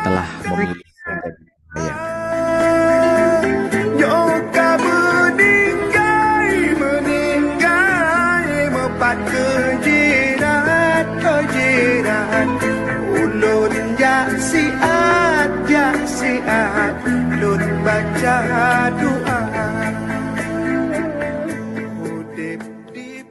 telah memilih menjadi saya. Nyoka meninggai mepat ke jiran ulun jak siat lun baca doa udip di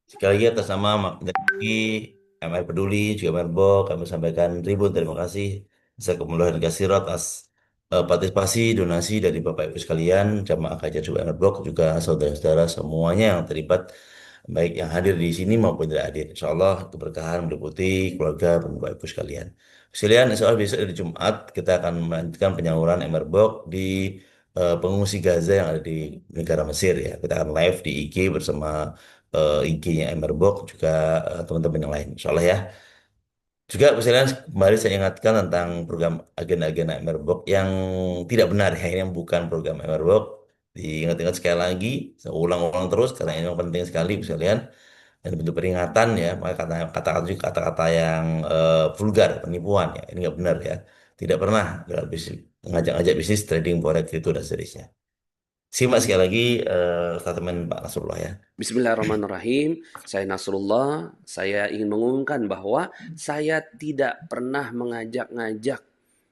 Sekali lagi atas nama Magdaki, MR Peduli, juga Merbo, kami sampaikan ribuan terima kasih. Jazakumullah dan kasirat atas partisipasi, donasi dari Bapak Ibu sekalian, jamaah kajian juga Merbo, juga saudara-saudara semuanya yang terlibat, baik yang hadir di sini maupun tidak hadir. Insya Allah keberkahan meliputi keluarga dan Bapak Ibu sekalian. Sekalian, insya Allah besok dari Jumat kita akan melanjutkan penyaluran MR di pengungsi Gaza yang ada di negara Mesir ya. Kita akan live di IG bersama IG-nya Emerbok juga teman-teman yang lain. Insya Allah ya. Juga misalnya kembali saya ingatkan tentang program agenda-agenda Emerbok yang tidak benar ya, ini yang bukan program Emerbok. Diingat-ingat sekali lagi, saya ulang-ulang terus karena ini yang penting sekali sekalian dan bentuk peringatan ya. Maka kata-kata juga kata-kata yang vulgar, penipuan ya, ini nggak benar ya. Tidak pernah ngajak-ngajak bisnis trading forex itu dan seterusnya. Simak sekali lagi statement Pak Nasrullah ya. Bismillahirrahmanirrahim. Saya Nasrullah. Saya ingin mengumumkan bahwa saya tidak pernah mengajak-ngajak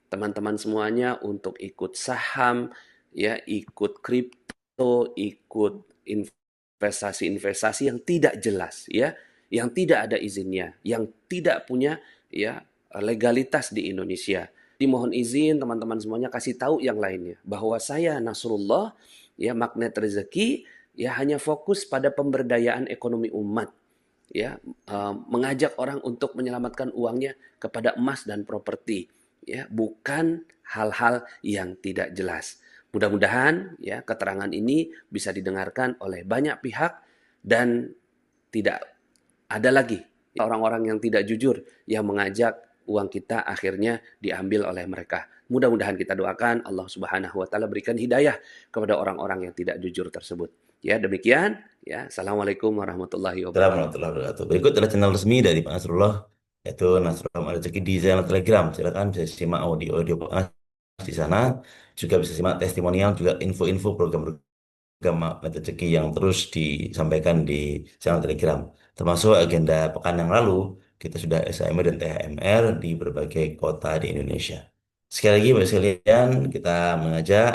teman-teman semuanya untuk ikut saham, ya, ikut kripto, ikut investasi-investasi yang tidak jelas, ya, yang tidak ada izinnya, yang tidak punya, ya, legalitas di Indonesia. Dimohon izin teman-teman semuanya kasih tahu yang lainnya bahwa saya Nasrullah, ya, magnet rezeki, ya, hanya fokus pada pemberdayaan ekonomi umat, ya, mengajak orang untuk menyelamatkan uangnya kepada emas dan properti, ya, bukan hal-hal yang tidak jelas. Mudah-mudahan ya keterangan ini bisa didengarkan oleh banyak pihak dan tidak ada lagi orang-orang yang tidak jujur yang mengajak uang kita akhirnya diambil oleh mereka. Mudah-mudahan kita doakan Allah Subhanahu wa taala berikan hidayah kepada orang-orang yang tidak jujur tersebut. Ya, demikian ya. Assalamualaikum warahmatullahi Assalamualaikum wabarakatuh. warahmatullahi wabarakatuh. Berikut adalah channel resmi dari Pak Nasrullah, yaitu Nasrullah Rezeki di channel Telegram. Silakan bisa simak audio-audio Pak Nas di sana. Juga bisa simak testimonial, juga info-info program-program Rezeki yang terus disampaikan di channel Telegram. Termasuk agenda pekan yang lalu, kita sudah SAMR dan THMR di berbagai kota di Indonesia. Sekali lagi, Bapak sekalian, kita mengajak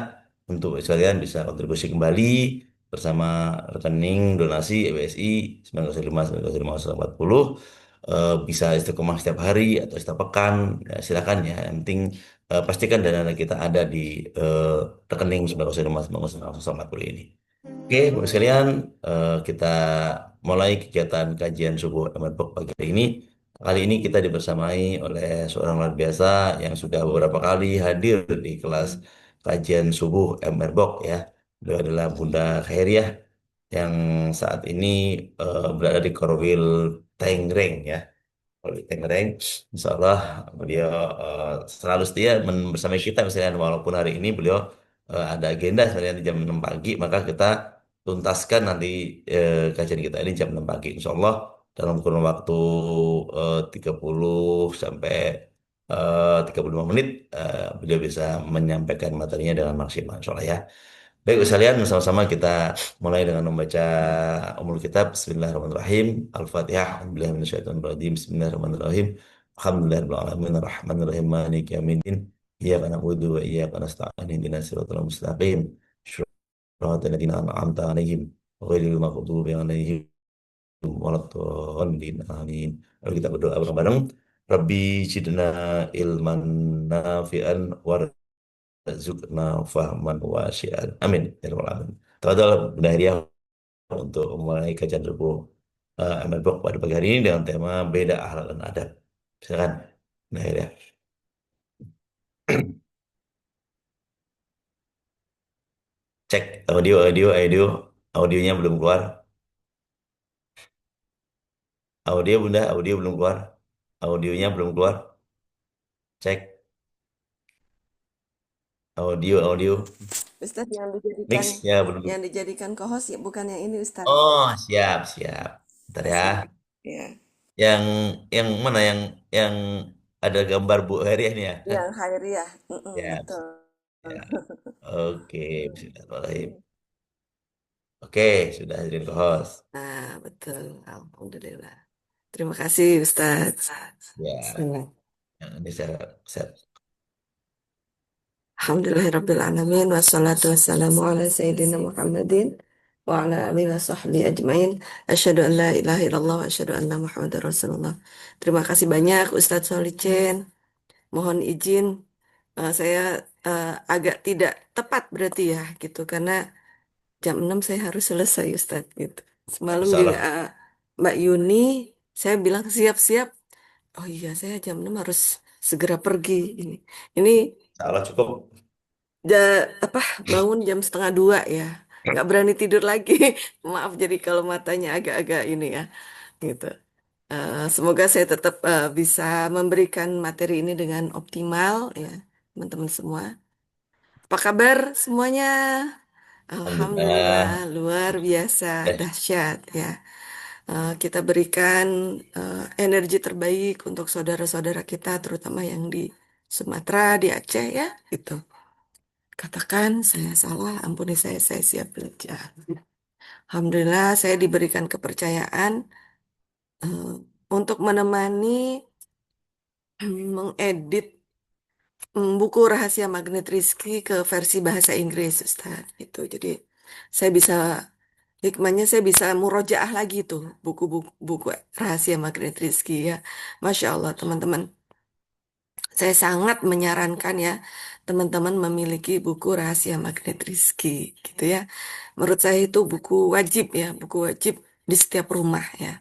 untuk Bapak sekalian bisa kontribusi kembali bersama rekening donasi EBSI 905 905 bisa istiqomah setiap hari atau setiap pekan ya, silakan ya yang penting pastikan dana kita ada di eh, rekening 905 905 ini. Oke, Bapak sekalian, kita mulai kegiatan kajian subuh Emerpok pagi hari ini. Kali ini kita dibersamai oleh seorang luar biasa yang sudah beberapa kali hadir di kelas kajian subuh Emerpok ya. Beliau adalah Bunda Khairiah yang saat ini berada di Korwil Tangerang ya. Korwil Tangerang, Insya Allah beliau selalu setia bersama kita misalnya walaupun hari ini beliau ada agenda misalnya di jam 6 pagi, maka kita tuntaskan nanti kajian kita ini jam 6 pagi. Insya Allah dalam kurun waktu 30 sampai 35 menit beliau bisa menyampaikan materinya dengan maksimal. Insya Allah ya. Baik, sekalian, sama-sama kita mulai dengan membaca umul kitab. Bismillahirrahmanirrahim. Al-Fatihah. Bismillahirrahmanirrahim. Bismillahirrahmanirrahim. Alhamdulillahirrahmanirrahim. Rahmanirrahim. Maliki yaumiddin. Iyyaka na'budu wa iyyaka nasta'in. Ihdinas siratal mustaqim. Shiratal ladzina an'amta 'alaihim ghairil maghdubi 'alaihim waladdallin. Amin. Lalu kita berdoa bareng-bareng. Rabbi zidna ilman nafi'an warzuqna fahman wasi'an. Amin. Ya Rabbal Alamin. Tafadhal Bunda Heriah untuk memulai kajian subuh MLBOK pada pagi hari ini dengan tema beda akhlak dan adab. Silakan Bunda Heriah. Cek audionya belum keluar. Audio Bunda, audio belum keluar. Audionya belum keluar. Cek audio. Ustadz yang dijadikan Mix ya belum. co-host ya, bukan yang ini Ustadz. Oh, siap. Bentar ya. Siap. Ya. Yang mana yang ada gambar Bu Herian ya. Yang Hairiah. Ya, Betul. ya. Oke, Bismillahirrahmanirrahim. Oke, sudah hadirin co-host. Nah, betul. Alhamdulillah. Terima kasih Ustadz. Ya, Bismillah. ini saya Alhamdulillahirrabbilalamin. Wassalatu wassalamu ala Sayyidina Muhammadin wa ala alihi wa sahbihi ajmain. Asyhadu an la ilaha illallah wa asyhadu anna Muhammadar Rasulullah. Terima kasih banyak Ustadz Solicen. Mohon izin saya agak tidak tepat berarti ya gitu karena jam 6 saya harus selesai Ustadz gitu. Semalam di salah, WA Mbak Yuni saya bilang siap-siap. Oh iya saya jam 6 harus segera pergi ini. Ini salah cukup. ja, apa bangun jam setengah 2 ya. Nggak berani tidur lagi. Maaf jadi kalau matanya agak-agak ini ya gitu. Semoga saya tetap bisa memberikan materi ini dengan optimal ya teman-teman semua. Apa kabar semuanya? Alhamdulillah, Alhamdulillah. luar biasa, Eh, dahsyat ya. Kita berikan energi terbaik untuk saudara-saudara kita, terutama yang di Sumatera, di Aceh ya, gitu. Katakan saya salah, ampuni saya siap belajar. Alhamdulillah, saya diberikan kepercayaan eh, untuk menemani mengedit buku Rahasia Magnet Rizky ke versi bahasa Inggris, Ustaz. Itu. Jadi saya bisa hikmahnya saya bisa murojaah lagi tuh buku-buku buku Rahasia Magnet Rizky ya. Masya Allah teman-teman. Saya sangat menyarankan ya teman-teman memiliki buku Rahasia Magnet Rizky gitu ya. Menurut saya itu buku wajib ya, buku wajib di setiap rumah ya.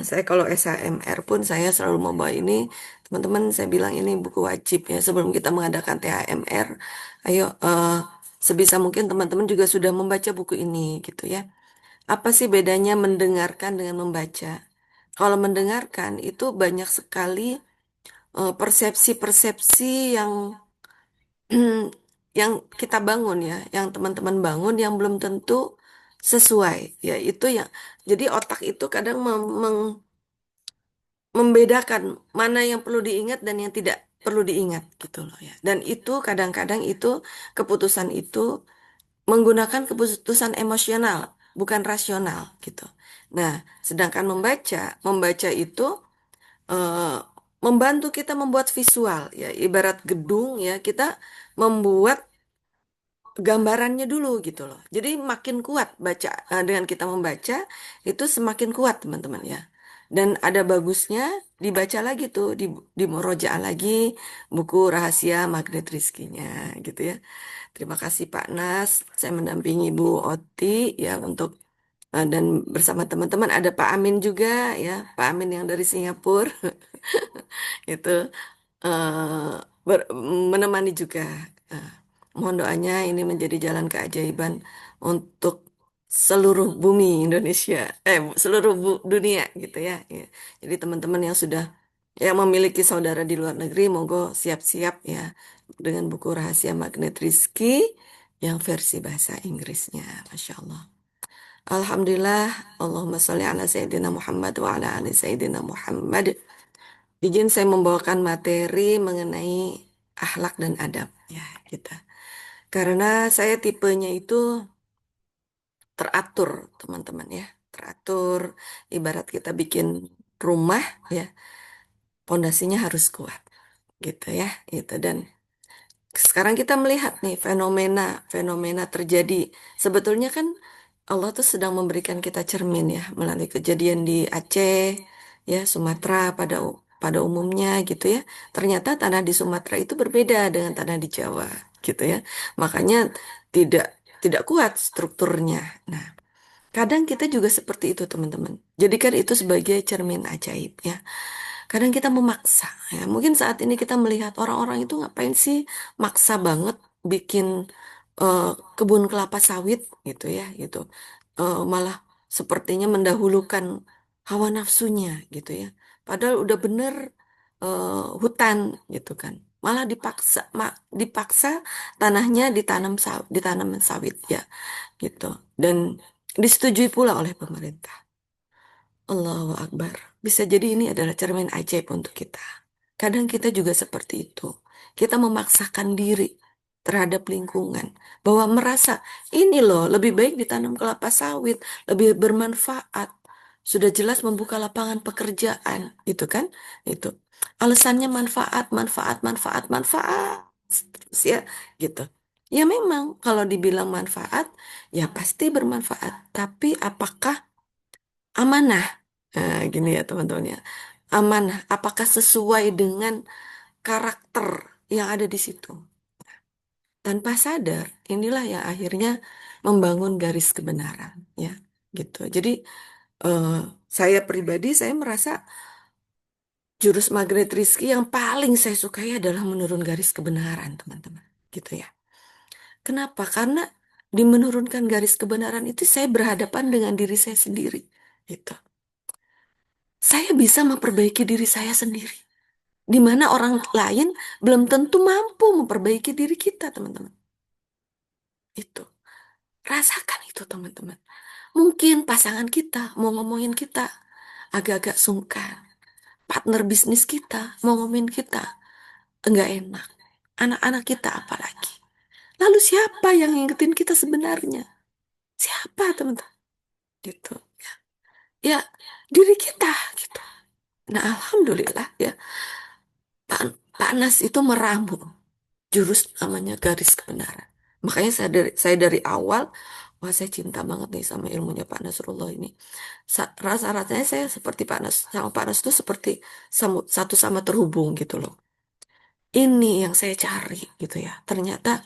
Saya kalau SHMR pun saya selalu membawa ini, teman-teman saya bilang ini buku wajib ya sebelum kita mengadakan THMR. Ayo sebisa mungkin teman-teman juga sudah membaca buku ini gitu ya. Apa sih bedanya mendengarkan dengan membaca? Kalau mendengarkan itu banyak sekali persepsi-persepsi yang yang kita bangun ya, yang teman-teman bangun yang belum tentu sesuai ya itu yang jadi otak itu kadang membedakan mana yang perlu diingat dan yang tidak perlu diingat gitu loh ya. Dan itu kadang-kadang itu keputusan itu menggunakan keputusan emosional, bukan rasional gitu. Nah, sedangkan membaca itu eh, membantu kita membuat visual ya, ibarat gedung ya, kita membuat gambarannya dulu gitu loh. Jadi makin kuat dengan kita membaca itu semakin kuat teman-teman ya. Dan ada bagusnya dibaca lagi tuh di murojaah lagi buku Rahasia Magnet Rizkinya gitu ya. Terima kasih Pak Nas, saya mendampingi Bu Oti ya untuk dan bersama teman-teman ada Pak Amin juga ya, Pak Amin yang dari Singapura itu eh, menemani juga. Eh, Mohon doanya ini menjadi jalan keajaiban untuk seluruh bumi Indonesia, seluruh dunia gitu ya. Ya. Jadi teman-teman yang sudah yang memiliki saudara di luar negeri, monggo siap-siap ya dengan buku Rahasia Magnet Rizky yang versi bahasa Inggrisnya, Masya Allah. Alhamdulillah, Allahumma sholli ala Sayyidina Muhammad wa ala ali Sayyidina Muhammad. Izin saya membawakan materi mengenai akhlak dan adab ya kita. Karena saya tipenya itu teratur, teman-teman ya. Teratur, ibarat kita bikin rumah ya, pondasinya harus kuat gitu ya. Gitu dan sekarang kita melihat nih fenomena terjadi. Sebetulnya kan Allah tuh sedang memberikan kita cermin ya melalui kejadian di Aceh, ya Sumatera pada umumnya gitu ya. Ternyata tanah di Sumatera itu berbeda dengan tanah di Jawa gitu ya. Makanya tidak tidak kuat strukturnya. Nah, kadang kita juga seperti itu teman-teman. Jadikan itu sebagai cermin ajaib ya. Kadang kita memaksa ya. Mungkin saat ini kita melihat orang-orang itu ngapain sih maksa banget bikin eh, kebun kelapa sawit gitu ya gitu. Malah sepertinya mendahulukan hawa nafsunya gitu ya. Padahal udah bener hutan gitu kan. Malah dipaksa tanahnya ditanam sawit ya gitu. Dan disetujui pula oleh pemerintah. Allahu Akbar. Bisa jadi ini adalah cermin ajaib untuk kita. Kadang kita juga seperti itu. Kita memaksakan diri terhadap lingkungan, bahwa merasa ini loh lebih baik ditanam kelapa sawit, lebih bermanfaat. Sudah jelas membuka lapangan pekerjaan, gitu kan? Itu alasannya manfaat, manfaat, manfaat, manfaat, terus ya, gitu. Ya memang kalau dibilang manfaat, ya pasti bermanfaat. Tapi apakah amanah? Nah, gini ya teman-teman ya. Amanah, apakah sesuai dengan karakter yang ada di situ? Tanpa sadar, inilah yang akhirnya membangun garis kebenaran, ya, gitu. Jadi eh, saya pribadi, saya merasa jurus magnet Rizki yang paling saya sukai adalah menurun garis kebenaran, teman-teman. Gitu ya. Kenapa? Karena di menurunkan garis kebenaran itu saya berhadapan dengan diri saya sendiri. Gitu. Saya bisa memperbaiki diri saya sendiri. Di mana orang lain belum tentu mampu memperbaiki diri kita, teman-teman. Itu. Rasakan itu, teman-teman. Mungkin pasangan kita mau ngomongin kita agak-agak sungkan. Partner bisnis kita mau ngomongin kita enggak enak. Anak-anak kita apalagi. Lalu siapa yang ngingetin kita sebenarnya? Siapa, teman-teman? Gitu. Ya, diri kita gitu. Nah, alhamdulillah ya. Panas itu meramu jurus namanya garis kebenaran. Makanya saya dari awal, wah saya cinta banget nih sama ilmunya Pak Nasrullah ini. Rasa-rasanya saya seperti Pak Nas, sama Pak Nas itu seperti satu sama terhubung gitu loh. Ini yang saya cari gitu ya. Ternyata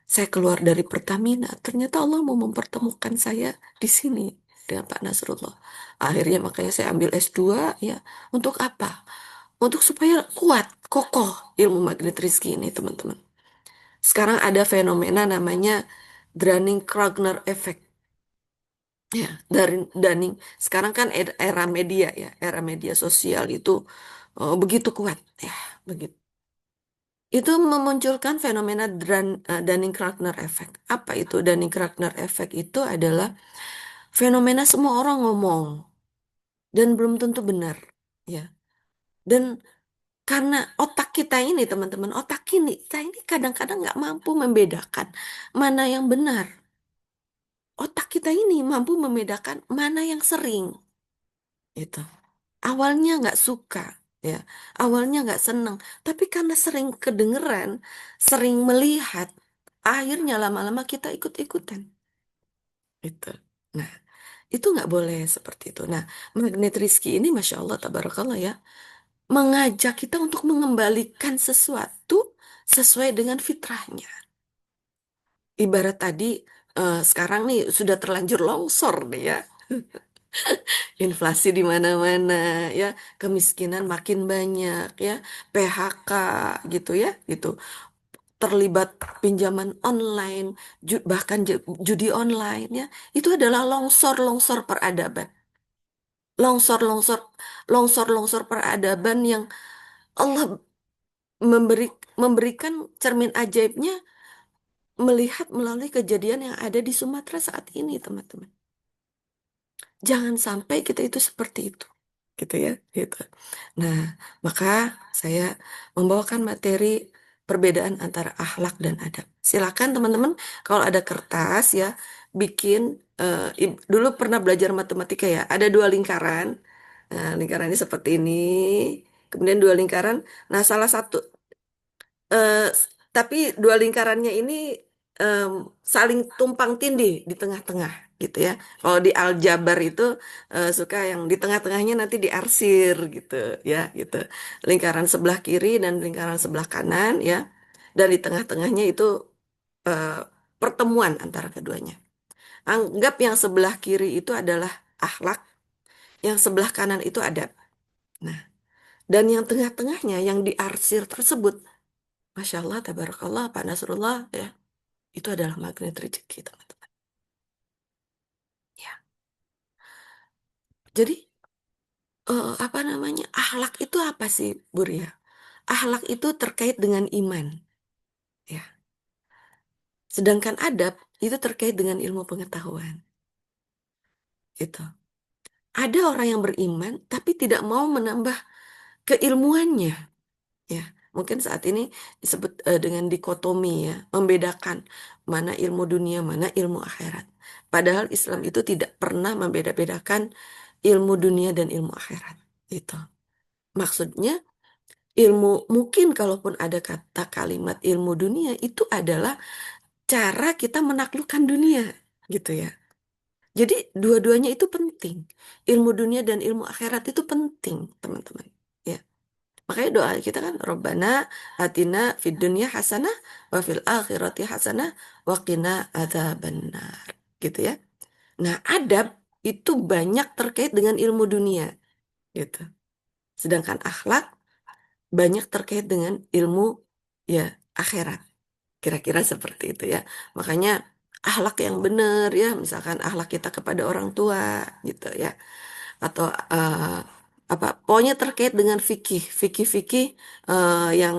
saya keluar dari Pertamina, ternyata Allah mau mempertemukan saya di sini dengan Pak Nasrullah. Akhirnya makanya saya ambil S2 ya. Untuk apa? Untuk supaya kuat, kokoh ilmu magnet rezeki ini, teman-teman. Sekarang ada fenomena namanya Dunning-Kruger effect. Ya, dari Dunning. Sekarang kan era media ya, era media sosial itu begitu kuat ya, begitu. Itu memunculkan fenomena Dunning-Kruger effect. Apa itu Dunning-Kruger effect? Itu adalah fenomena semua orang ngomong dan belum tentu benar, ya. Dan karena otak kita ini, teman-teman, otak kita ini kadang-kadang nggak mampu membedakan mana yang benar. Otak kita ini mampu membedakan mana yang sering. Itu. Awalnya nggak suka, ya. Awalnya nggak senang. Tapi karena sering kedengeran, sering melihat, akhirnya lama-lama kita ikut-ikutan. Itu. Nah, itu nggak boleh seperti itu. Nah, magnet Rizki ini, Masya Allah, tabarakallah ya, mengajak kita untuk mengembalikan sesuatu sesuai dengan fitrahnya. Ibarat tadi, sekarang nih sudah terlanjur longsor nih ya. Inflasi di mana-mana ya, kemiskinan makin banyak ya, PHK gitu ya, gitu. Terlibat pinjaman online, bahkan judi online ya. Itu adalah longsor-longsor peradaban. Longsor-longsor longsor-longsor peradaban yang Allah memberi memberikan cermin ajaibnya melihat melalui kejadian yang ada di Sumatera saat ini, teman-teman. Jangan sampai kita itu seperti itu, gitu ya, gitu. Nah, maka saya membawakan materi perbedaan antara akhlak dan adab. Silakan teman-teman, kalau ada kertas ya, bikin. Dulu pernah belajar matematika ya, ada dua lingkaran. Nah, lingkaran ini seperti ini. Kemudian dua lingkaran. Nah, salah satu eh, tapi dua lingkarannya ini em, saling tumpang tindih di tengah-tengah gitu ya. Kalau di aljabar itu suka yang di tengah-tengahnya nanti diarsir gitu ya, gitu. Lingkaran sebelah kiri dan lingkaran sebelah kanan ya. Dan di tengah-tengahnya itu eh, pertemuan antara keduanya. Anggap yang sebelah kiri itu adalah akhlak, yang sebelah kanan itu adab. Nah, dan yang tengah-tengahnya yang diarsir tersebut, Masya Allah, tabarakallah, Pak Nasrullah, ya, itu adalah magnet rezeki, teman-teman. Ya. Jadi, apa namanya, akhlak itu apa sih, Buria? Akhlak itu terkait dengan iman. Ya. Sedangkan adab itu terkait dengan ilmu pengetahuan. Itu. Ada orang yang beriman, tapi tidak mau menambah keilmuannya. Ya, mungkin saat ini disebut dengan dikotomi ya, membedakan mana ilmu dunia, mana ilmu akhirat. Padahal Islam itu tidak pernah membeda-bedakan ilmu dunia dan ilmu akhirat. Itu. Maksudnya ilmu mungkin kalaupun ada kata kalimat ilmu dunia itu adalah cara kita menaklukkan dunia, gitu ya. Jadi dua-duanya itu penting. Ilmu dunia dan ilmu akhirat itu penting, teman-teman. Ya. Makanya doa kita kan Rabbana atina fid dunya hasanah wa fil akhirati hasanah wa qina adzabannar. Gitu ya. Nah, adab itu banyak terkait dengan ilmu dunia, gitu. Sedangkan akhlak banyak terkait dengan ilmu ya akhirat. Kira-kira seperti itu ya. Makanya akhlak yang benar ya, misalkan akhlak kita kepada orang tua gitu ya. Atau apa pokoknya terkait dengan fikih yang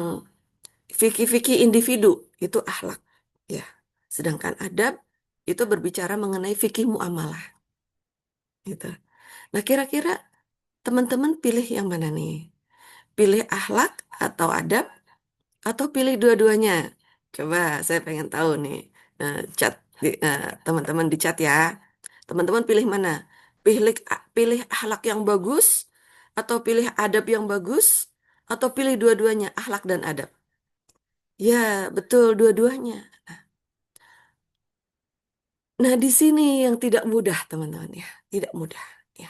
fikih individu itu akhlak ya. Sedangkan adab itu berbicara mengenai fikih muamalah gitu. Nah, kira-kira teman-teman pilih yang mana nih? Pilih akhlak atau adab atau pilih dua-duanya? Coba saya pengen tahu nih. Chat teman-teman di chat ya. Teman-teman pilih mana? Pilih pilih akhlak yang bagus atau pilih adab yang bagus atau pilih dua-duanya, akhlak dan adab. Ya, betul dua-duanya. Nah, di sini yang tidak mudah, teman-teman ya. Tidak mudah ya.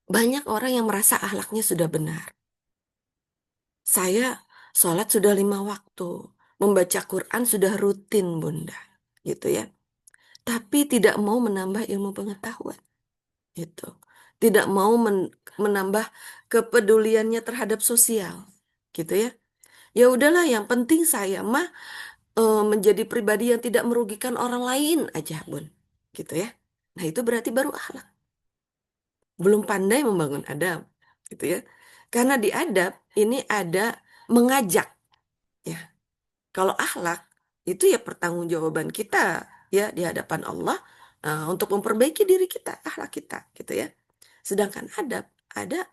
Banyak orang yang merasa akhlaknya sudah benar. Saya sholat sudah 5 waktu, membaca Quran sudah rutin, Bunda, gitu ya. Tapi tidak mau menambah ilmu pengetahuan, gitu. Tidak mau menambah kepeduliannya terhadap sosial, gitu ya. Ya udahlah, yang penting saya mah menjadi pribadi yang tidak merugikan orang lain aja, Bun, gitu ya. Nah, itu berarti baru akhlak. Belum pandai membangun adab, gitu ya. Karena di adab ini ada mengajak, ya. Kalau akhlak itu ya pertanggungjawaban kita ya di hadapan Allah untuk memperbaiki diri kita, akhlak kita gitu ya. Sedangkan adab ada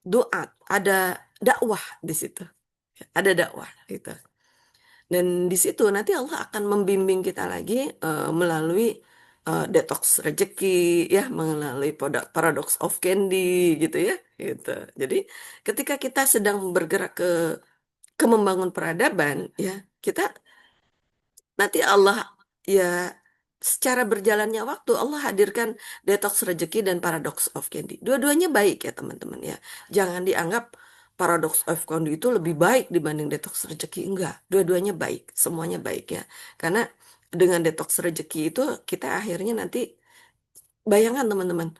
doa, ada dakwah di situ. Ada dakwah gitu. Dan di situ nanti Allah akan membimbing kita lagi melalui detox rezeki ya, melalui paradox of candy gitu ya, gitu. Jadi ketika kita sedang bergerak ke membangun peradaban ya, kita nanti Allah ya secara berjalannya waktu Allah hadirkan detox rezeki dan paradox of candy. Dua-duanya baik ya teman-teman ya. Jangan dianggap paradox of candy itu lebih baik dibanding detox rezeki. Enggak, dua-duanya baik, semuanya baik ya. Karena dengan detox rezeki itu kita akhirnya nanti bayangkan teman-teman,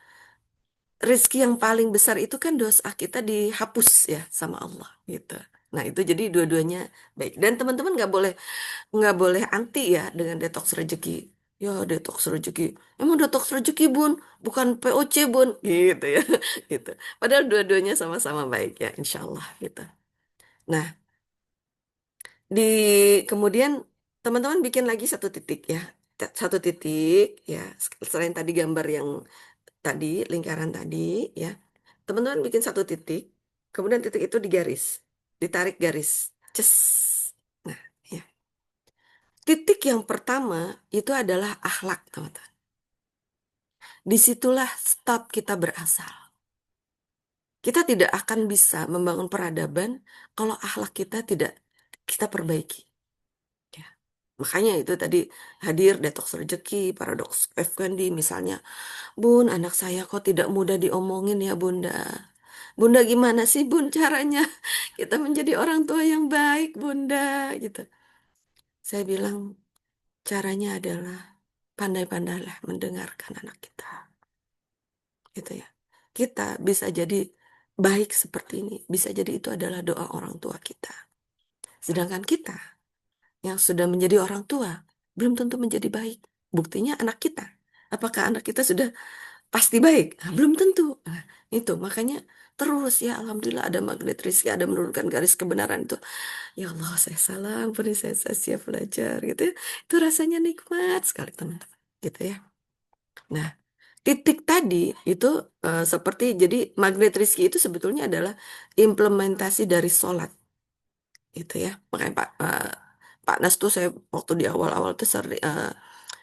rezeki yang paling besar itu kan dosa kita dihapus ya sama Allah gitu. Nah, itu jadi dua-duanya baik. Dan teman-teman nggak boleh anti ya dengan detox rezeki. Ya, detox rezeki. Emang detox rezeki, Bun, bukan POC, Bun. Gitu ya. Gitu. Padahal dua-duanya sama-sama baik ya, insya Allah gitu. Nah, di kemudian teman-teman bikin lagi satu titik ya. Satu titik ya, selain tadi gambar yang tadi, lingkaran tadi ya. Teman-teman bikin satu titik, kemudian titik itu digaris, ditarik garis. Ces. Nah, ya. Titik yang pertama itu adalah akhlak, teman-teman. Disitulah start kita berasal. Kita tidak akan bisa membangun peradaban kalau akhlak kita tidak kita perbaiki. Ya. Makanya itu tadi hadir detox rezeki, paradoks Effendi misalnya. Bun, anak saya kok tidak mudah diomongin ya Bunda. Bunda gimana sih Bun caranya kita menjadi orang tua yang baik Bunda gitu. Saya bilang caranya adalah pandai-pandailah mendengarkan anak kita. Gitu ya. Kita bisa jadi baik seperti ini. Bisa jadi itu adalah doa orang tua kita. Sedangkan kita yang sudah menjadi orang tua belum tentu menjadi baik. Buktinya anak kita. Apakah anak kita sudah pasti baik? Nah, belum tentu. Nah, itu makanya terus ya Alhamdulillah ada magnet rizki, ada menurunkan garis kebenaran itu. Ya Allah saya salah, beri saya siap belajar gitu ya. Itu rasanya nikmat sekali teman-teman. Gitu ya. Nah, titik tadi itu seperti jadi magnet rizki itu sebetulnya adalah implementasi dari sholat gitu ya. Makanya Pak Nas tuh saya waktu di awal-awal tuh sering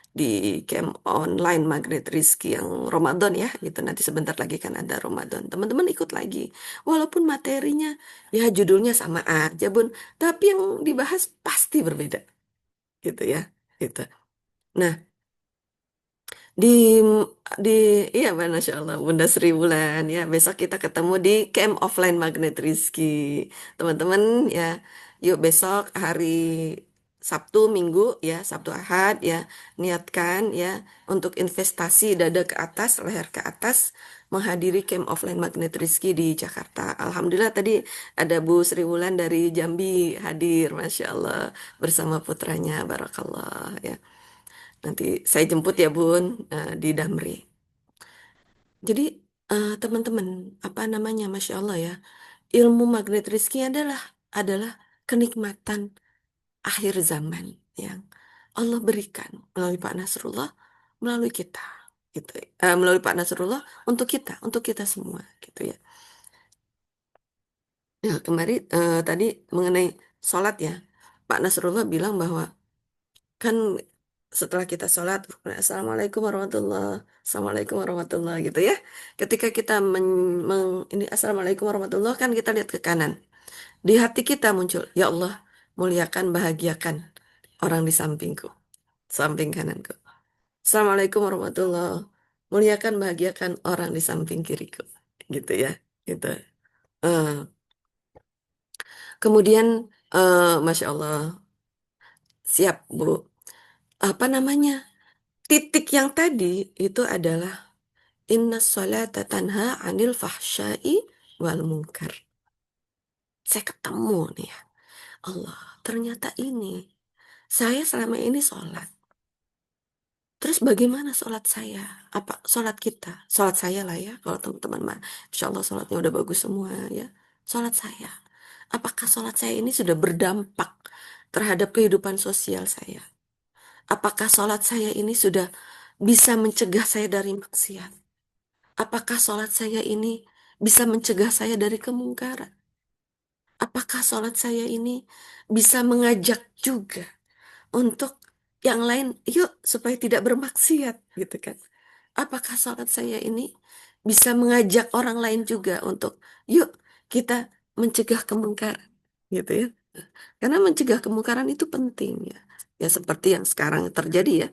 di camp online Magnet Rizky yang Ramadan ya gitu, nanti sebentar lagi kan ada Ramadan, teman-teman ikut lagi walaupun materinya ya judulnya sama aja Bun, tapi yang dibahas pasti berbeda gitu ya gitu. Nah, di di iya Masya Allah Bunda Sri Wulan ya, besok kita ketemu di camp offline Magnet Rizky teman-teman ya. Yuk besok hari Sabtu Minggu ya, Sabtu Ahad ya, niatkan ya untuk investasi dada ke atas, leher ke atas, menghadiri camp offline Magnet Rizky di Jakarta. Alhamdulillah tadi ada Bu Sri Wulan dari Jambi hadir, Masya Allah, bersama putranya, Barakallah ya. Nanti saya jemput ya Bun, di Damri. Jadi teman-teman, apa namanya, Masya Allah ya, ilmu magnet rezeki adalah kenikmatan akhir zaman yang Allah berikan melalui Pak Nasrullah, melalui kita, gitu. Melalui Pak Nasrullah untuk kita semua, gitu ya. Ya kemarin tadi mengenai sholat ya, Pak Nasrullah bilang bahwa kan setelah kita sholat, Assalamualaikum warahmatullah, Assalamualaikum warahmatullah gitu ya. Ketika kita ini Assalamualaikum warahmatullah kan kita lihat ke kanan. Di hati kita muncul, ya Allah, muliakan, bahagiakan orang di sampingku, samping kananku. Assalamualaikum warahmatullah, muliakan, bahagiakan orang di samping kiriku. Gitu ya, gitu. Eh, kemudian, Masya Allah, siap Bu. Apa namanya? Titik yang tadi itu adalah inna sholata tanha anil fahsyai wal munkar. Saya ketemu nih ya. Allah, ternyata ini. Saya selama ini sholat. Terus bagaimana sholat saya? Apa sholat kita? Sholat saya lah ya. Kalau teman-teman mah, insya Allah sholatnya udah bagus semua ya. Sholat saya. Apakah sholat saya ini sudah berdampak terhadap kehidupan sosial saya? Apakah sholat saya ini sudah bisa mencegah saya dari maksiat? Apakah sholat saya ini bisa mencegah saya dari kemungkaran? Apakah sholat saya ini bisa mengajak juga untuk yang lain, yuk supaya tidak bermaksiat gitu kan? Apakah sholat saya ini bisa mengajak orang lain juga untuk yuk kita mencegah kemungkaran gitu ya? Karena mencegah kemungkaran itu penting ya. Ya seperti yang sekarang terjadi ya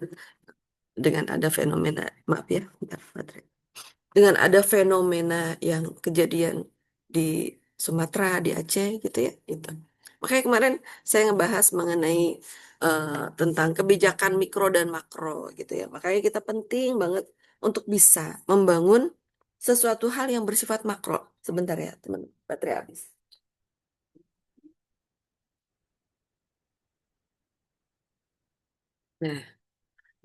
dengan ada fenomena, maaf ya, bentar, Fadri, dengan ada fenomena yang kejadian di Sumatera, di Aceh gitu ya, itu. Makanya kemarin saya ngebahas mengenai tentang kebijakan mikro dan makro gitu ya. Makanya kita penting banget untuk bisa membangun sesuatu hal yang bersifat makro. Sebentar ya, teman, baterai habis. Nah,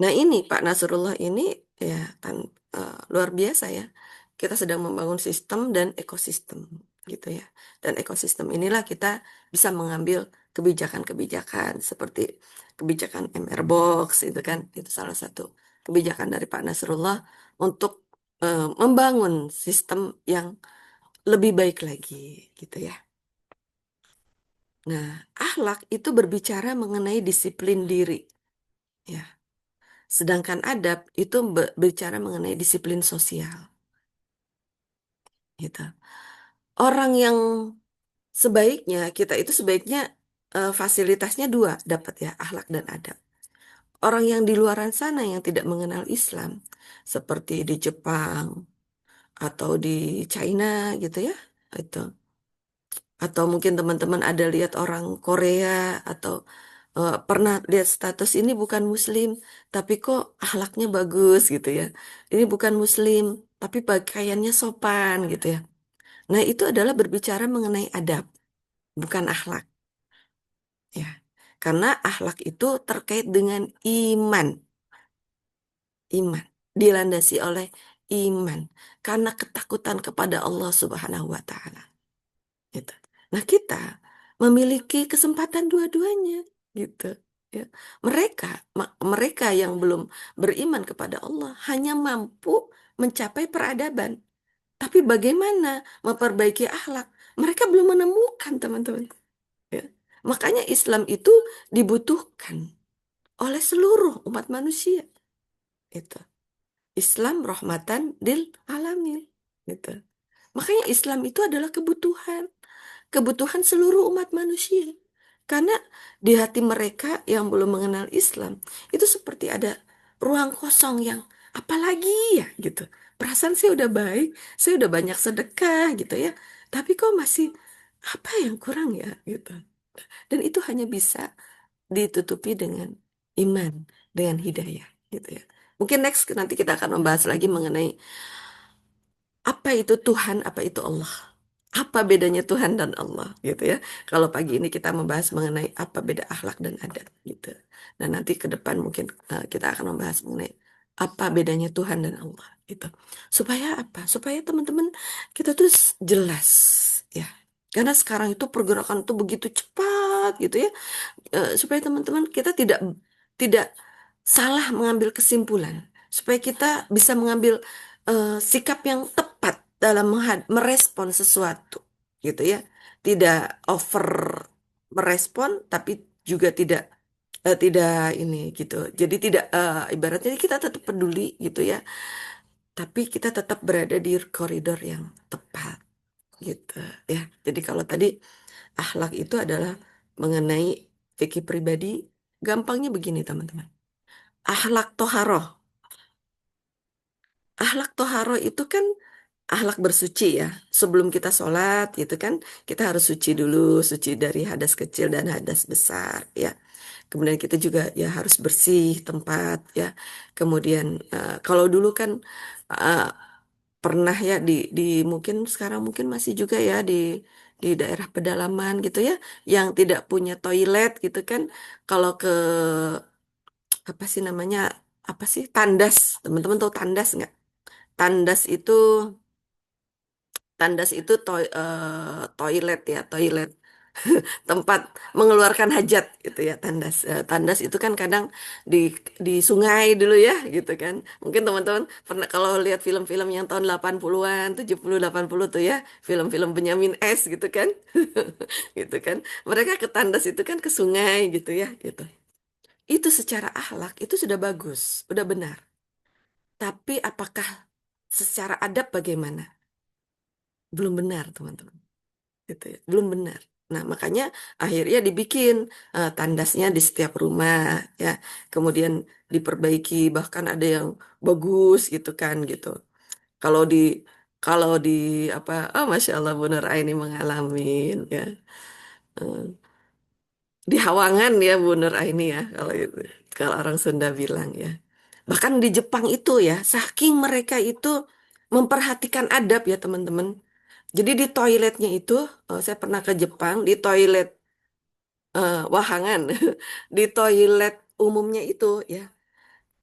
nah ini Pak Nasrullah ini ya kan luar biasa ya. Kita sedang membangun sistem dan ekosistem gitu ya. Dan ekosistem inilah kita bisa mengambil kebijakan-kebijakan seperti kebijakan MR Box itu kan, itu salah satu kebijakan dari Pak Nasrullah untuk membangun sistem yang lebih baik lagi gitu ya. Nah, akhlak itu berbicara mengenai disiplin diri ya. Sedangkan adab itu berbicara mengenai disiplin sosial, gitu. Orang yang sebaiknya fasilitasnya dua dapat ya, akhlak dan adab. Orang yang di luaran sana yang tidak mengenal Islam, seperti di Jepang atau di China gitu ya, itu. Atau mungkin teman-teman ada lihat orang Korea atau pernah lihat status ini bukan Muslim, tapi kok akhlaknya bagus gitu ya. Ini bukan Muslim, tapi pakaiannya sopan gitu ya. Nah, itu adalah berbicara mengenai adab, bukan akhlak ya. Karena akhlak itu terkait dengan iman. Iman dilandasi oleh iman karena ketakutan kepada Allah Subhanahu wa taala. Gitu. Nah, kita memiliki kesempatan dua-duanya gitu. Ya. Mereka yang belum beriman kepada Allah hanya mampu mencapai peradaban. Tapi bagaimana memperbaiki akhlak? Mereka belum menemukan, teman-teman. Ya. Makanya Islam itu dibutuhkan oleh seluruh umat manusia. Itu. Islam rahmatan lil alamin. Gitu. Makanya Islam itu adalah kebutuhan seluruh umat manusia. Karena di hati mereka yang belum mengenal Islam, itu seperti ada ruang kosong yang apalagi ya gitu. Perasaan saya udah baik, saya udah banyak sedekah gitu ya. Tapi kok masih apa yang kurang ya gitu. Dan itu hanya bisa ditutupi dengan iman, dengan hidayah gitu ya. Mungkin next nanti kita akan membahas lagi mengenai apa itu Tuhan, apa itu Allah. Apa bedanya Tuhan dan Allah gitu ya. Kalau pagi ini kita membahas mengenai apa beda akhlak dan adat gitu. Dan nanti ke depan mungkin kita akan membahas mengenai apa bedanya Tuhan dan Allah gitu. Supaya apa? Supaya teman-teman kita tuh jelas ya. Karena sekarang itu pergerakan tuh begitu cepat gitu ya. Supaya teman-teman kita tidak salah mengambil kesimpulan. Supaya kita bisa mengambil sikap yang tepat dalam merespon sesuatu, gitu ya. Tidak over merespon, tapi juga tidak ini gitu. Jadi tidak ibaratnya kita tetap peduli gitu ya, tapi kita tetap berada di koridor yang tepat gitu ya. Jadi kalau tadi akhlak itu adalah mengenai fikih pribadi, gampangnya begini teman-teman. Akhlak toharoh. Akhlak toharoh itu kan akhlak bersuci ya. Sebelum kita sholat gitu kan, kita harus suci dulu, suci dari hadas kecil dan hadas besar ya. Kemudian kita juga ya harus bersih tempat ya. Kemudian kalau dulu kan eh, pernah ya di mungkin sekarang mungkin masih juga ya di daerah pedalaman gitu ya, yang tidak punya toilet gitu kan. Kalau ke apa sih namanya, apa sih tandas, teman-teman tahu tandas nggak? Tandas itu toilet ya, toilet tempat mengeluarkan hajat gitu ya, tandas. Tandas itu kan kadang di di sungai dulu ya gitu kan. Mungkin teman-teman pernah kalau lihat film-film yang tahun 80-an, 70 80 tuh ya, film-film Benyamin S gitu kan. Gitu kan. Mereka ke tandas itu kan ke sungai gitu ya gitu. Itu secara akhlak itu sudah bagus, udah benar. Tapi apakah secara adab bagaimana? Belum benar, teman-teman. Gitu ya. Belum benar. Nah, makanya akhirnya dibikin tandasnya di setiap rumah ya. Kemudian diperbaiki, bahkan ada yang bagus gitu kan gitu. Kalau di kalau di apa, oh Masya Allah Bu Nur Aini mengalami ya. Eh, di Hawangan ya Bu Nur Aini ya kalau itu. Kalau orang Sunda bilang ya. Bahkan di Jepang itu ya, saking mereka itu memperhatikan adab ya teman-teman. Jadi di toiletnya itu, saya pernah ke Jepang, di toilet Wahangan, di toilet umumnya itu ya,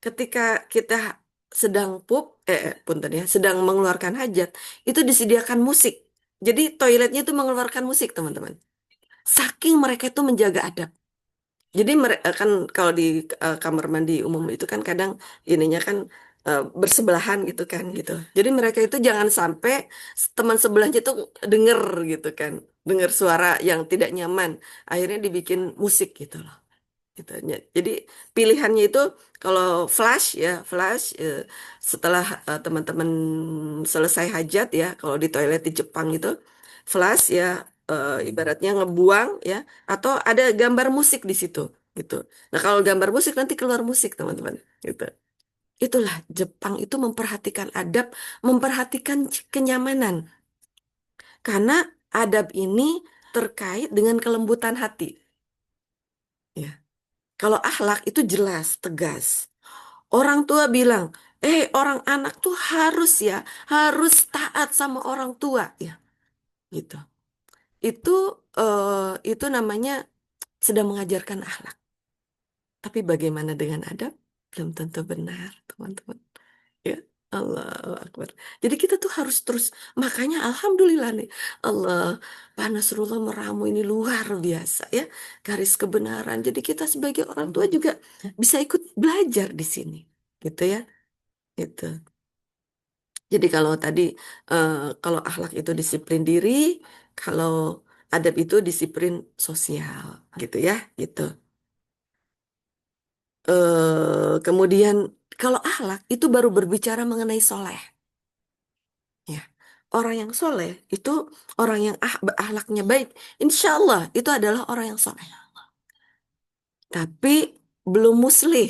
ketika kita sedang punten ya, sedang mengeluarkan hajat, itu disediakan musik. Jadi toiletnya itu mengeluarkan musik teman-teman. Saking mereka itu menjaga adab. Jadi mereka kan kalau di kamar mandi umum itu kan kadang ininya kan bersebelahan gitu kan gitu. Jadi mereka itu jangan sampai teman sebelahnya itu denger gitu kan, dengar suara yang tidak nyaman. Akhirnya dibikin musik gitu loh. Gitu. Jadi pilihannya itu kalau flash ya, flash setelah teman-teman selesai hajat ya, kalau di toilet di Jepang itu flash ya, ibaratnya ngebuang ya, atau ada gambar musik di situ gitu. Nah kalau gambar musik nanti keluar musik teman-teman gitu. Itulah Jepang itu memperhatikan adab, memperhatikan kenyamanan, karena adab ini terkait dengan kelembutan hati. Ya. Kalau akhlak itu jelas, tegas. Orang tua bilang, orang anak tuh harus ya, harus taat sama orang tua ya, gitu. Itu itu namanya sedang mengajarkan akhlak. Tapi bagaimana dengan adab? Belum tentu benar, teman-teman. Ya. Allahu Akbar. Jadi kita tuh harus terus, makanya alhamdulillah nih, Allah, Pak Nasrullah meramu ini luar biasa ya, garis kebenaran. Jadi kita sebagai orang tua juga bisa ikut belajar di sini, gitu ya, gitu. Jadi kalau tadi eh, kalau akhlak itu disiplin diri, kalau adab itu disiplin sosial, gitu ya, gitu. Kemudian kalau akhlak itu baru berbicara mengenai soleh. Ya, orang yang soleh itu orang yang akhlaknya baik. Insya Allah itu adalah orang yang soleh. Tapi belum muslih.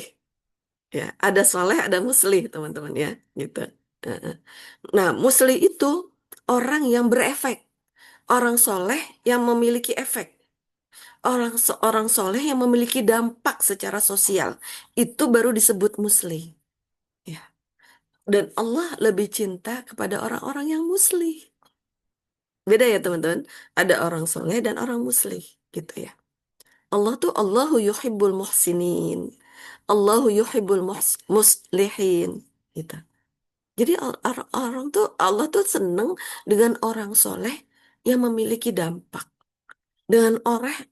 Ya, ada soleh, ada muslih, teman-teman ya, gitu. Heeh. Nah, muslih itu orang yang berefek. Orang soleh yang memiliki efek. Orang soleh yang memiliki dampak secara sosial. Itu baru disebut muslih. Ya. Dan Allah lebih cinta kepada orang-orang yang muslih. Beda ya teman-teman. Ada orang soleh dan orang muslih gitu ya. Allah tuh Allahu yuhibbul muhsinin. Allahu yuhibbul muslihin gitu. Jadi orang tuh Allah tuh seneng dengan orang soleh yang memiliki dampak. Dengan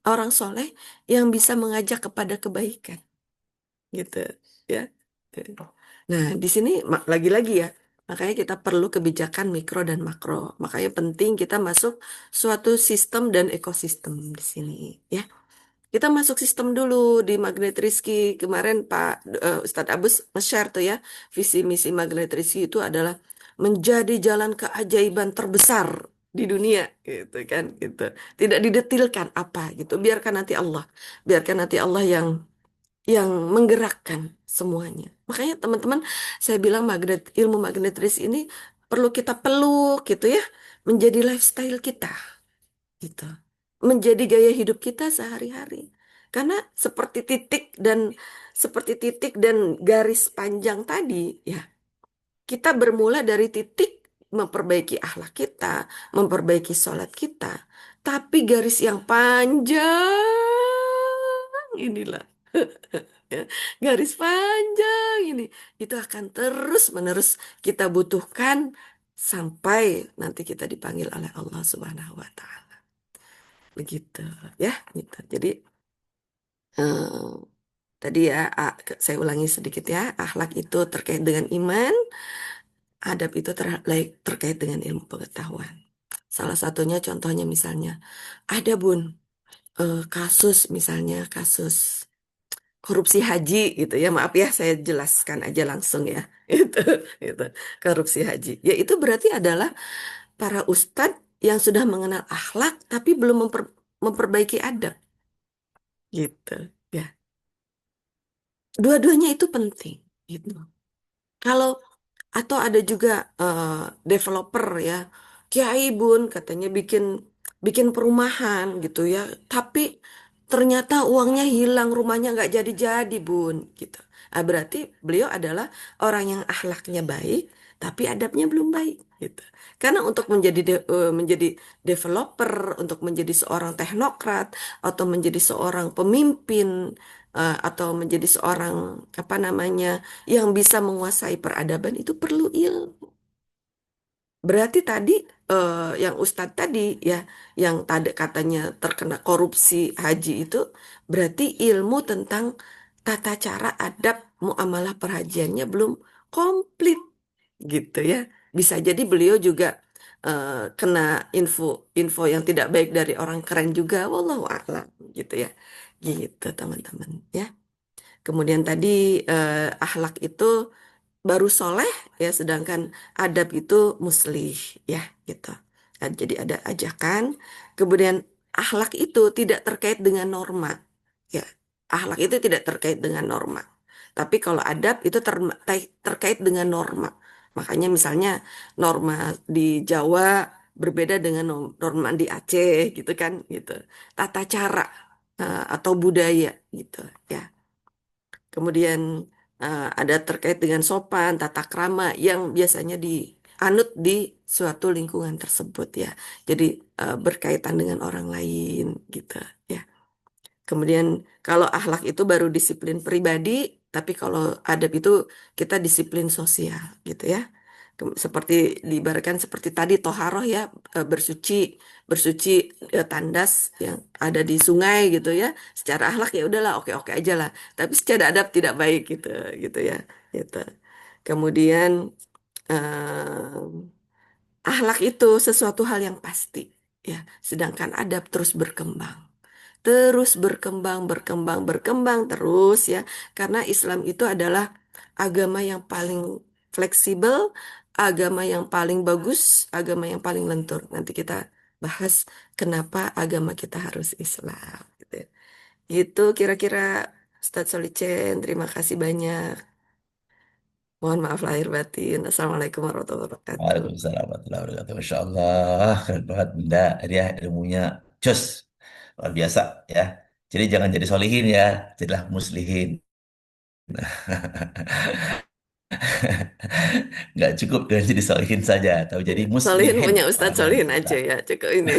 orang soleh yang bisa mengajak kepada kebaikan gitu ya. Nah, di sini lagi-lagi ya, makanya kita perlu kebijakan mikro dan makro. Makanya penting kita masuk suatu sistem dan ekosistem di sini ya. Kita masuk sistem dulu di Magnet Rizky. Kemarin Pak Ustadz Abus nge-share tuh ya, visi misi Magnet Rizky itu adalah menjadi jalan keajaiban terbesar di dunia gitu kan gitu. Tidak didetilkan apa gitu. Biarkan nanti Allah yang menggerakkan semuanya. Makanya teman-teman, saya bilang ilmu magnetris ini perlu kita peluk gitu ya, menjadi lifestyle kita gitu. Menjadi gaya hidup kita sehari-hari. Karena seperti titik dan garis panjang tadi ya, kita bermula dari titik memperbaiki akhlak kita, memperbaiki sholat kita, tapi garis yang panjang inilah ya, garis panjang ini itu akan terus-menerus kita butuhkan sampai nanti kita dipanggil oleh Allah Subhanahu wa taala. Begitu ya, gitu. Jadi eh, tadi ya saya ulangi sedikit ya, akhlak itu terkait dengan iman, adab itu terkait dengan ilmu pengetahuan. Salah satunya contohnya misalnya ada Bun, kasus korupsi haji gitu ya, maaf ya saya jelaskan aja langsung ya. Itu korupsi haji ya, itu berarti adalah para ustadz yang sudah mengenal akhlak tapi belum memperbaiki adab gitu ya. Dua-duanya itu penting gitu. Kalau atau ada juga developer ya, Kiai Bun katanya bikin bikin perumahan gitu ya, tapi ternyata uangnya hilang, rumahnya nggak jadi-jadi Bun gitu. Ah, berarti beliau adalah orang yang akhlaknya baik, tapi adabnya belum baik gitu. Karena untuk menjadi developer, untuk menjadi seorang teknokrat atau menjadi seorang pemimpin atau menjadi seorang apa namanya yang bisa menguasai peradaban itu perlu ilmu. Berarti tadi yang Ustadz tadi ya, yang tadi katanya terkena korupsi haji itu, berarti ilmu tentang tata cara adab muamalah perhajiannya belum komplit gitu ya. Bisa jadi beliau juga kena info yang tidak baik dari orang keren juga, wallahu a'lam gitu ya. Gitu teman-teman ya. Kemudian tadi akhlak itu baru soleh ya, sedangkan adab itu muslih ya gitu. Nah, jadi ada ajakan. Kemudian akhlak itu tidak terkait dengan norma ya. Akhlak itu tidak terkait dengan norma. Tapi kalau adab itu terkait dengan norma. Makanya misalnya norma di Jawa berbeda dengan norma di Aceh gitu kan gitu. Tata cara atau budaya gitu ya. Kemudian ada terkait dengan sopan, tata krama yang biasanya dianut di suatu lingkungan tersebut ya. Jadi berkaitan dengan orang lain gitu ya. Kemudian kalau akhlak itu baru disiplin pribadi, tapi kalau adab itu kita disiplin sosial gitu ya. Seperti diibaratkan seperti tadi toharoh ya, bersuci, bersuci, tandas yang ada di sungai gitu ya. Secara akhlak ya udahlah oke-oke aja lah. Tapi secara adab tidak baik gitu, gitu ya. Gitu. Kemudian akhlak itu sesuatu hal yang pasti ya, sedangkan adab terus berkembang. Terus berkembang, berkembang, berkembang terus ya. Karena Islam itu adalah agama yang paling fleksibel, agama yang paling bagus, agama yang paling lentur. Nanti kita bahas kenapa agama kita harus Islam gitu ya. Gitu kira-kira Ustadz Solicen, terima kasih banyak. Mohon maaf lahir batin. Assalamualaikum warahmatullahi wabarakatuh. Waalaikumsalam warahmatullahi wabarakatuh. Masya Allah, keren banget Bunda. Dia ilmunya cus, luar biasa ya. Jadi jangan jadi solihin ya, jadilah muslihin. Nggak cukup dengan jadi solihin saja, tapi jadi Solihin muslihin. punya Wah, Ustadz luar Solihin biasa. aja ya, cukup ini.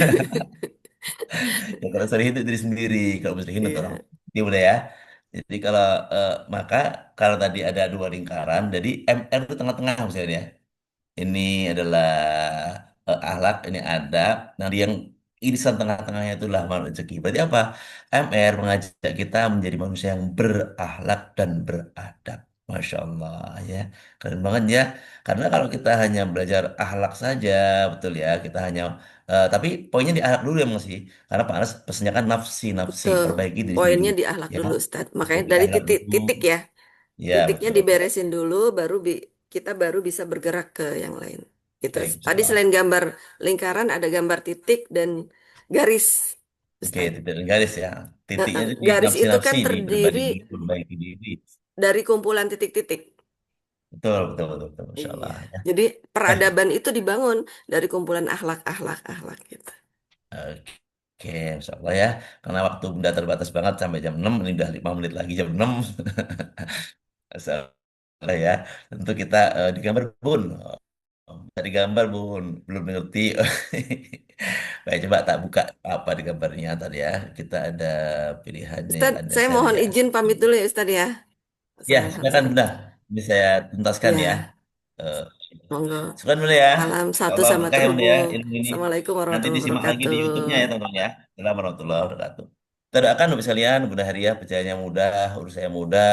Ya, kalau solihin itu diri sendiri, kalau muslihin itu orang. Iya, Ini boleh ya. Jadi kalau maka kalau tadi ada dua lingkaran, jadi MR itu tengah-tengah misalnya ya. Ini adalah akhlak, ini adab. Nah, yang irisan tengah-tengahnya itulah rezeki. Berarti apa? MR mengajak kita menjadi manusia yang berakhlak dan beradab. Masya Allah ya, keren banget ya. Karena kalau kita hanya belajar akhlak saja, betul ya, kita hanya tapi poinnya di akhlak dulu ya Mas sih. Karena Pak Anas pesannya kan nafsi, nafsi, betul. perbaiki diri sendiri. Poinnya di akhlak Ya, dulu, Ustadz. betul Makanya di dari akhlak dulu. titik-titik ya. Ya, Titiknya betul. diberesin dulu, baru kita baru bisa bergerak ke yang lain. Gitu. Baik, Tadi Insya selain gambar lingkaran, ada gambar titik dan garis, Oke, Ustadz. titik dan garis ya. Titiknya itu di Garis itu nafsi-nafsi, kan di terdiri berbagi, perbaiki diri. dari kumpulan titik-titik. Betul, betul, betul, betul. Masya Iya. Allah ya. Jadi Eh, peradaban itu dibangun dari kumpulan akhlak gitu. oke, Masya Allah ya. Karena waktu Bunda terbatas banget sampai jam 6, ini udah 5 menit lagi jam 6. Masya Allah ya. Tentu kita digambar Bun. Tadi gambar Bun, belum ngerti. Baik, coba tak buka apa di gambarnya tadi ya. Kita ada pilihannya, Ustadz, ada saya share mohon ya. izin pamit dulu ya Ustadz ya. Ya, Assalamualaikum. silakan Bunda. Ini saya tuntaskan ya. Ya, Eh, monggo. Silakan Bunda ya. Salam satu Allah sama berkah ya Bunda ya. terhubung. Ilmu ini Assalamualaikum nanti warahmatullahi disimak lagi di YouTube-nya ya wabarakatuh. teman-teman ya. Assalamualaikum warahmatullahi wabarakatuh. Kita doakan Bapak sekalian, Bunda Haria perjalanannya mudah, urusannya mudah.